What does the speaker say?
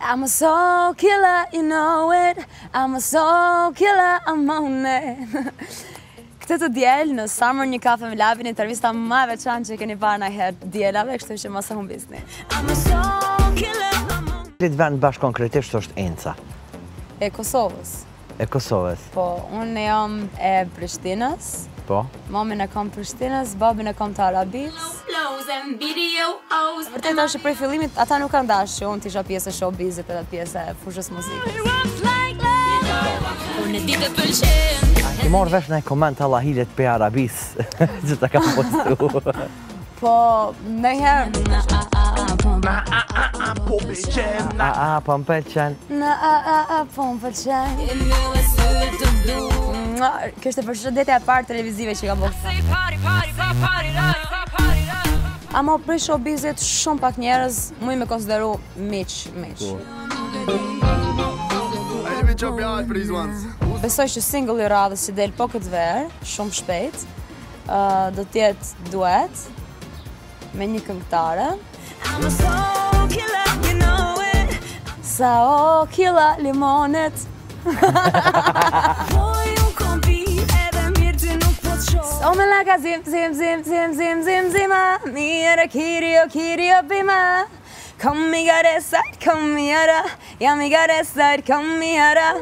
I'm a soul killer, you know it. I'm a soul killer, I'm on it. Këtë të djelë në Summer një kafe me labin, intervista më e veçantë që keni parë herë djelave, kështu që mos e humbisni. I'm a soul killer, I'm on it. Këtë vend bash konkretisht është Enca? E Kosovës. E Kosovës? Po, unë jam e Prishtinës. Po? Mamin e kam Prishtinës, babin e kam të Arabis. Vërtet është prej fillimit, ata nuk kanë dashur që unë t'isha pjesë e showbizit edhe pjesë e fushës muzikës. Ki morë vesh në koment alla hilet për Arabis që ta kam postu. Po, nëjherë... Po më pëlqen. Po më pëlqen. Kështë e përshëndetja e parë televizive që ka bërë. Ama prej showbizit shumë pak njerëz mu i me konsideru miq. Besoj që single i radhës që del po këtë verë, shumë shpejt, do t'jetë duet me një këngëtare. Sa o killa limonet. O me laka zim zima. Mira kirio bima. Kom mi gare side, kom mi ara. Ja mi gare side, kom mi ara.